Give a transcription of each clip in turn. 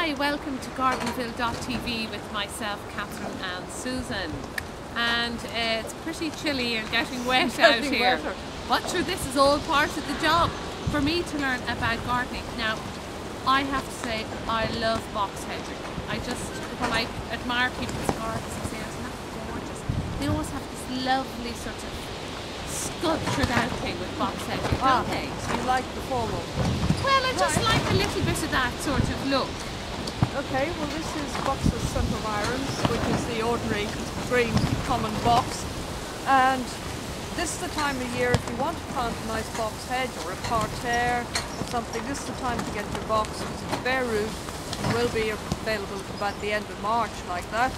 Hi, welcome to Gardenville.tv with myself, Catherine and Susan. And it's pretty chilly and getting wet out here. But sure, this is all part of the job for me to learn about gardening. Now, I have to say, I love box hedging. When I admire people's gardens, I say, isn't that gorgeous? They always have this lovely sort of sculptured out thing with box hedging, don't they? So you like the formal? Well, I just like a little bit of that sort of look. Okay, well this is Buxus sempervirens, which is the ordinary green common box. And this is the time of year, if you want to plant a nice box hedge or a parterre or something, this is the time to get your box. It's bare root, it will be available about the end of March like that.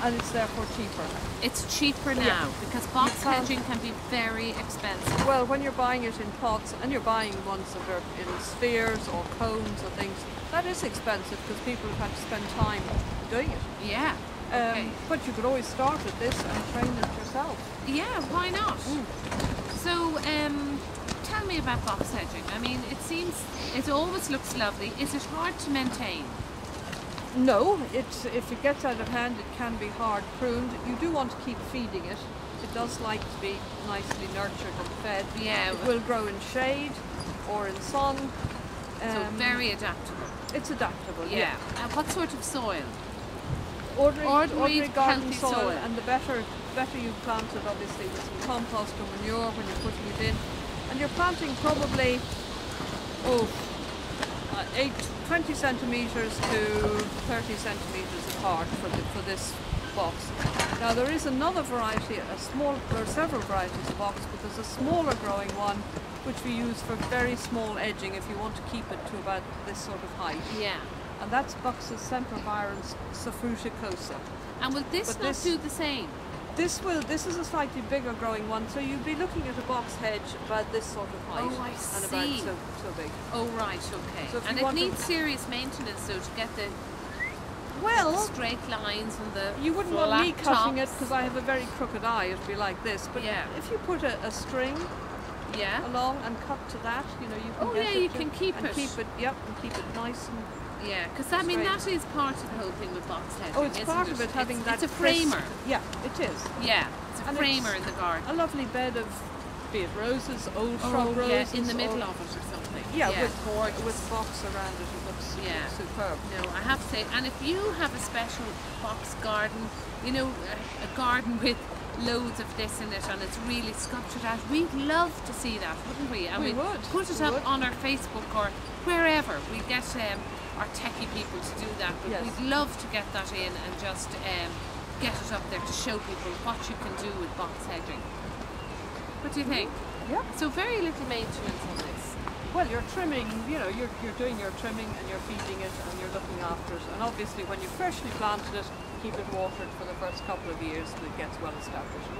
And it's therefore cheaper. It's cheaper now because box hedging can be very expensive. Well, when you're buying it in pots and you're buying ones that are in spheres or cones or things, that is expensive because people have had to spend time doing it. Yeah. Okay. But you could always start with this and train it yourself. Yeah, why not? So, tell me about box hedging. I mean, it always looks lovely. Is it hard to maintain? No, if it gets out of hand, it can be hard pruned. You do want to keep feeding it. It does like to be nicely nurtured and fed. Yeah. It will grow in shade or in sun. So very adaptable. It's adaptable, yeah. What sort of soil? Ordinary garden soil. And the better you plant it, obviously, with some compost or manure when you're putting it in. And you're planting probably 20 centimetres to 30 centimetres apart for this box. Now there is another variety, there are several varieties of box, but there's a smaller growing one which we use for very small edging if you want to keep it to about this sort of height. Yeah. And that's Buxus sempervirens fruticosa. And will this do the same? This is a slightly bigger growing one, so you'd be looking at a box hedge about this sort of height. Oh, I see. And about so big. Oh, right, okay. So and it needs serious maintenance, so to get the straight lines and the You wouldn't want me cutting it because I have a very crooked eye, it'd be like this. But if you put a string along and cut to that, you know, you can you can keep it. And keep it nice and because I mean that is part of the whole thing with box hedging. Oh, it's part of it having that. It's a framer. Yeah, it is. Yeah, it's a framer in the garden. A lovely bed of, be it roses, old shrub roses, in the middle of it or something. Yeah, with box around it, it looks superb. No, I have to say, and if you have a special box garden, you know, a garden with loads of this in it and it's really sculptured out, we'd love to see that, wouldn't we? And we would put it up on our Facebook or wherever. We get our techie people to do that, but we'd love to get that in and just get it up there to show people what you can do with box hedging. What do you think? Yeah. So very little maintenance on this. Well, you're trimming, you know, you're doing your trimming and you're feeding it and you're looking after it. And obviously when you freshly planted it, keep it watered for the first couple of years till it gets well established.